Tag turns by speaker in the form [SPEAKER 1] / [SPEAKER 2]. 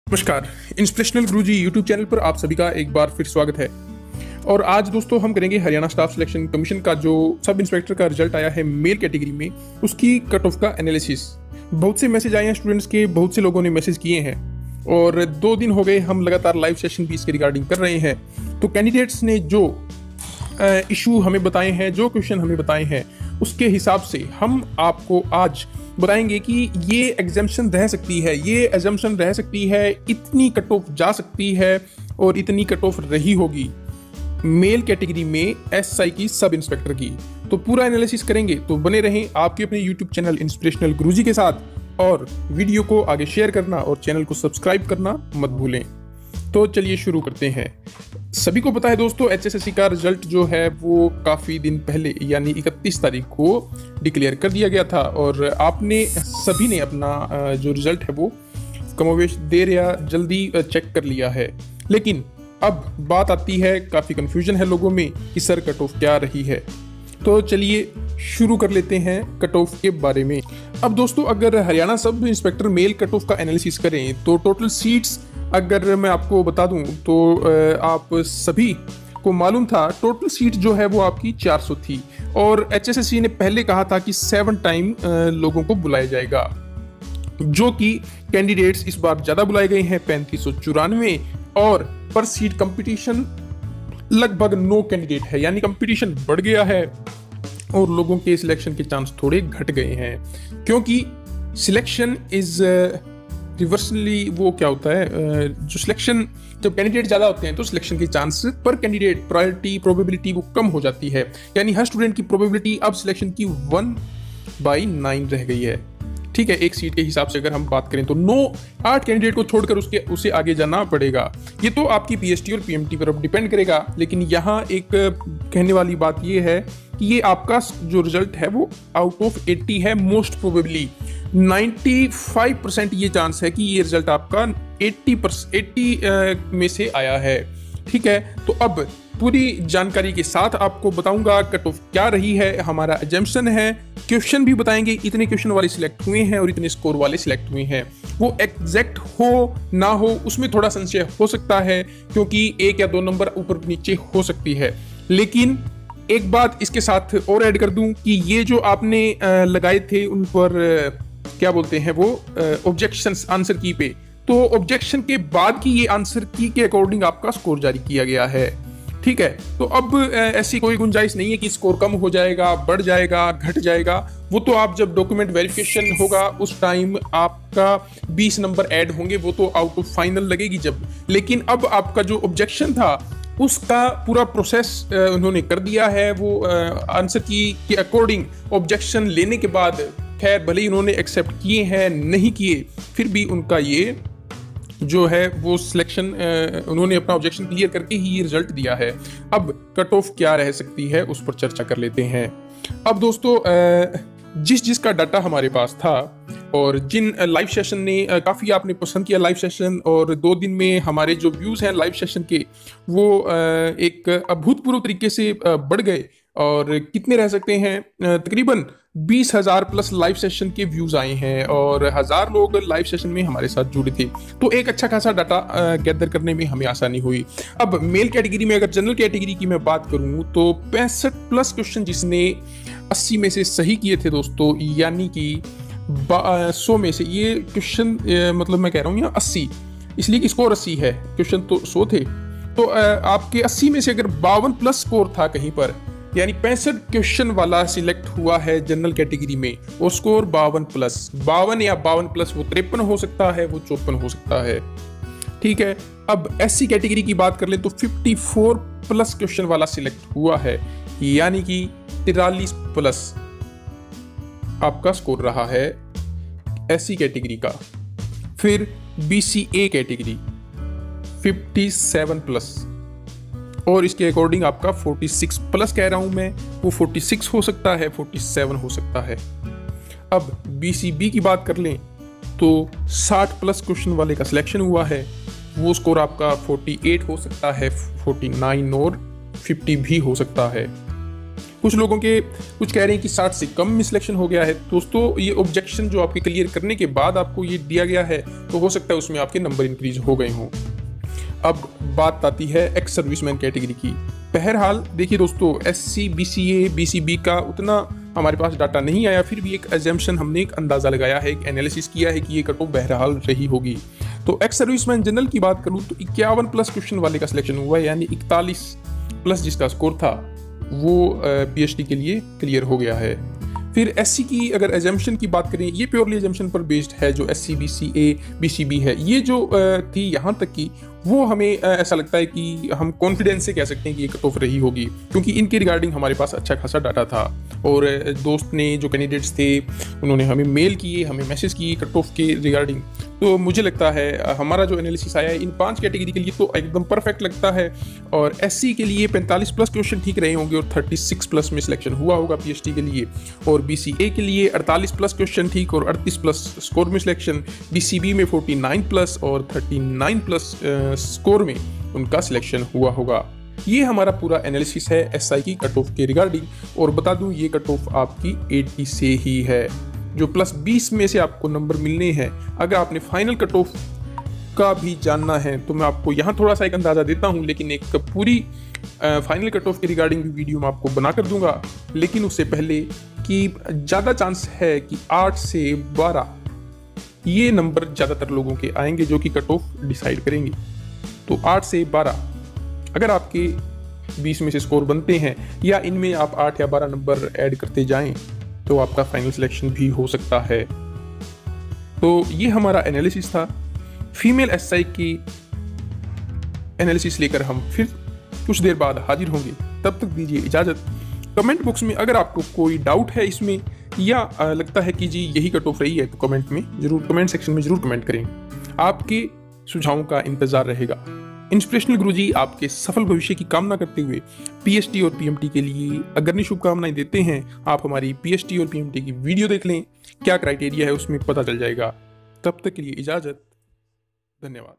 [SPEAKER 1] नमस्कार। इंस्पिरेशनल गुरुजी YouTube channel पर आप सभी का एक बार फिर स्वागत है। और आज दोस्तों हम करेंगे हरियाणा स्टाफ सिलेक्शन कमीशन का जो सब इंस्पेक्टर का रिजल्ट आया है मेल कैटेगरी में, उसकी कट ऑफ का एनालिसिस। बहुत से मैसेज आए हैं स्टूडेंट्स के, बहुत से लोगों ने मैसेज किए हैं और 2 दिन हो गए हम लगातार लाइव सेशन भी इसके रिगार्डिंग कर रहे हैं। तो कैंडिडेट्स ने जो इशू हमें बताए हैं, जो क्वेश्चन हमें बताए हैं, उसके हिसाब से हम आपको आज बताएंगे कि ये एग्जाम्पशन रह सकती है, ये एग्जाम्पशन रह सकती है, इतनी कट ऑफ जा सकती है और इतनी कट ऑफ रही होगी मेल कैटेगरी में एसआई की सब इंस्पेक्टर की। तो पूरा एनालिसिस करेंगे, तो बने रहें आपके अपने यूट्यूब चैनल इंस्पिरेशनल गुरुजी के साथ और वीडियो को आगे शेयर करना और चैनल को सब्सक्राइब करना मत भूलें। तो चलिए शुरू करते हैं। सभी को पता है दोस्तों, एचएसएससी का रिजल्ट जो है वो काफ़ी दिन पहले यानी 31 तारीख को डिक्लेयर कर दिया गया था और आपने सभी ने अपना जो रिजल्ट है वो कमोवेश देर या जल्दी चेक कर लिया है। लेकिन अब बात आती है, काफ़ी कन्फ्यूजन है लोगों में कि सर कट ऑफ क्या रही है। तो चलिए शुरू कर लेते हैं कट ऑफ के बारे में। अब दोस्तों, अगर Haryana sub inspector male cut off का एनालिसिस करें तो टोटल सीट्स अगर मैं आपको बता दूं तो आप सभी को मालूम था टोटल सीट जो है वो आपकी 400 थी और एचएसएससी ने पहले कहा था कि 7 टाइम लोगों को बुलाया जाएगा, जो कि कैंडिडेट्स इस बार ज़्यादा बुलाए गए हैं 3594 और पर सीट कंपटीशन लगभग 9 कैंडिडेट है, यानी कंपटीशन बढ़ गया है और लोगों के सिलेक्शन के चांस थोड़े घट गए हैं। क्योंकि सिलेक्शन इज रिवर्सली, वो क्या होता है, जो सिलेक्शन जब कैंडिडेट ज़्यादा होते हैं तो सिलेक्शन के चांस पर कैंडिडेट प्रायोरिटी प्रोबेबिलिटी वो कम हो जाती है, यानी हर स्टूडेंट की प्रोबेबिलिटी अब सिलेक्शन की 1/9 रह गई है। ठीक है, एक सीट के हिसाब से अगर हम बात करें तो 8 कैंडिडेट को छोड़कर उसे आगे जाना पड़ेगा। ये तो आपकी पीएसटी और पीएमटी पर अब डिपेंड करेगा, लेकिन यहाँ एक कहने वाली बात ये है कि ये आपका जो रिजल्ट है वो आउट ऑफ 80 है। मोस्ट प्रोबेबली 95% ये चांस है कि ये रिजल्ट आपका 80 में से आया है। ठीक है, तो अब पूरी जानकारी के साथ आपको बताऊंगा कट ऑफ क्या रही है, हमारा एजम्पशन है, क्वेश्चन भी बताएंगे, इतने क्वेश्चन वाले सिलेक्ट हुए हैं और इतने स्कोर वाले सिलेक्ट हुए हैं। वो एग्जैक्ट हो ना हो उसमें थोड़ा संशय हो सकता है, क्योंकि 1 या 2 नंबर ऊपर नीचे हो सकती है। लेकिन एक बात इसके साथ और ऐड कर दूं कि ये जो आपने लगाए थे उन पर क्या बोलते हैं वो ऑब्जेक्शंस आंसर की पे, तो ऑब्जेक्शन के बाद की ये आंसर की के अकॉर्डिंग आपका स्कोर जारी किया गया है। ठीक है, तो अब ऐसी कोई गुंजाइश नहीं है कि स्कोर कम हो जाएगा, बढ़ जाएगा, घट जाएगा। वो तो आप जब डॉक्यूमेंट वेरिफिकेशन होगा उस टाइम आपका 20 नंबर ऐड होंगे, वो तो आउट ऑफ फाइनल लगेगी जब। लेकिन अब आपका जो ऑब्जेक्शन था उसका पूरा प्रोसेस उन्होंने कर दिया है। वो आंसर की के अकॉर्डिंग ऑब्जेक्शन लेने के बाद, खैर भले ही उन्होंने एक्सेप्ट किए हैं नहीं किए, फिर भी उनका ये जो है वो सिलेक्शन उन्होंने अपना ऑब्जेक्शन क्लियर करके ही ये रिजल्ट दिया है। अब कट ऑफ क्या रह सकती है उस पर चर्चा कर लेते हैं। अब दोस्तों, जिसका डाटा हमारे पास था और जिन लाइव सेशन ने काफ़ी आपने पसंद किया लाइव सेशन, और 2 दिन में हमारे जो व्यूज़ हैं लाइव सेशन के वो एक अभूतपूर्व तरीके से बढ़ गए और कितने रह सकते हैं, तकरीबन 20,000 प्लस लाइव सेशन के व्यूज आए हैं और 1000 लोग लाइव सेशन में हमारे साथ जुड़े थे। तो एक अच्छा खासा डाटा गैदर करने में हमें आसानी हुई। अब मेल कैटेगरी में अगर जनरल कैटेगरी की मैं बात करूं तो 65 प्लस क्वेश्चन जिसने 80 में से सही किए थे दोस्तों, यानी कि 100 में से ये क्वेश्चन, मतलब मैं कह रहा हूँ यहाँ 80, इसलिए कि स्कोर 80 है, क्वेश्चन तो 100 थे। तो आपके 80 में से अगर 52 प्लस स्कोर था कहीं पर, यानी 65 क्वेश्चन वाला सिलेक्ट हुआ है जनरल कैटेगरी में, वो स्कोर 52 प्लस, 52 या 52 प्लस, वो 53 हो सकता है, वो 54 हो सकता है। ठीक है, अब एससी कैटेगरी की बात कर ले तो 54 प्लस क्वेश्चन वाला सिलेक्ट हुआ है, यानी कि 43 प्लस आपका स्कोर रहा है एससी कैटेगरी का। फिर बीसीए कैटेगरी 57 प्लस, और इसके अकॉर्डिंग आपका 46 प्लस कह रहा हूं मैं, वो 46 हो सकता है, 47 हो सकता है। अब बीसीबी की बात कर लें तो 60 प्लस क्वेश्चन वाले का सिलेक्शन हुआ है, वो स्कोर आपका 48 हो सकता है, 49 और 50 भी हो सकता है। कुछ लोगों के कुछ कह रहे हैं कि 60 से कम में सिलेक्शन हो गया है। दोस्तों ये ऑब्जेक्शन जो आपके क्लियर करने के बाद आपको ये दिया गया है, तो हो सकता है उसमें आपके नंबर इंक्रीज हो गए हों। अब बात आती है एक्स सर्विसमैन कैटेगरी की। बहरहाल देखिए दोस्तों, SC, BCA, BCB का उतना हमारे पास डाटा नहीं आया, फिर भी एक एजम्पशन हमने एक अंदाज़ा लगाया है, एक एनालिसिस किया है कि ये कट ऑफ बहरहाल रही होगी। तो एक्स सर्विसमैन जनरल की बात करूँ तो 51+ क्वेश्चन वाले का सिलेक्शन हुआ, यानी 41+ जिसका स्कोर था वो PhD के लिए क्लियर हो गया है। फिर SC की अगर एजम्पशन की बात करें, ये प्योरली एजम्पशन पर बेस्ड है। जो SC, BCA, BCB है, ये जो थी यहाँ तक की, वो हमें ऐसा लगता है कि हम कॉन्फिडेंस से कह सकते हैं कि ये कट ऑफ रही होगी, क्योंकि इनके रिगार्डिंग हमारे पास अच्छा खासा डाटा था। और दोस्त ने, जो कैंडिडेट्स थे, उन्होंने हमें मेल किए, हमें मैसेज किए कट ऑफ के रिगार्डिंग। तो मुझे लगता है हमारा जो एनालिसिस आया है इन 5 कैटेगरी के लिए तो एकदम परफेक्ट लगता है। और SC के लिए 45+ क्वेश्चन ठीक रहे होंगे और 36+ में सिलेक्शन हुआ होगा PhD के लिए। और BCA के लिए 48+ क्वेश्चन ठीक और 38+ स्कोर में सिलेक्शन। BCB में 49+ और 39+ स्कोर में उनका सिलेक्शन हुआ होगा। ये हमारा पूरा एनालिसिस है SI की कट ऑफ के रिगार्डिंग। और बता दूं, ये कट ऑफ आपकी 80 से ही है, जो +20 में से आपको नंबर मिलने हैं। अगर आपने फाइनल कट ऑफ का भी जानना है तो मैं आपको यहाँ थोड़ा सा एक अंदाज़ा देता हूँ, लेकिन एक पूरी फाइनल कट ऑफ के रिगार्डिंग भी वीडियो मैं आपको बना कर दूंगा। लेकिन उससे पहले कि ज़्यादा चांस है कि 8 से 12 ये नंबर ज़्यादातर लोगों के आएंगे जो कि कट ऑफ डिसाइड करेंगे। तो 8 से 12 अगर आपके 20 में से स्कोर बनते हैं, या इनमें आप 8 या 12 नंबर ऐड करते जाएं, तो आपका फाइनल सिलेक्शन भी हो सकता है। तो ये हमारा एनालिसिस था। फीमेल SI की एनालिसिस लेकर हम फिर कुछ देर बाद हाजिर होंगे। तब तक दीजिए इजाज़त। कमेंट बॉक्स में अगर आपको कोई डाउट है इसमें, या लगता है कि जी यही कट ऑफ रही है, तो कमेंट सेक्शन में जरूर कमेंट करें। आपके सुझावों का इंतजार रहेगा। इंस्पिरेशनल गुरुजी आपके सफल भविष्य की कामना करते हुए PhD और PMT के लिए अग्रणी शुभकामनाएं देते हैं। आप हमारी PhD और PMT की वीडियो देख लें, क्या क्राइटेरिया है उसमें पता चल जाएगा। तब तक के लिए इजाज़त, धन्यवाद।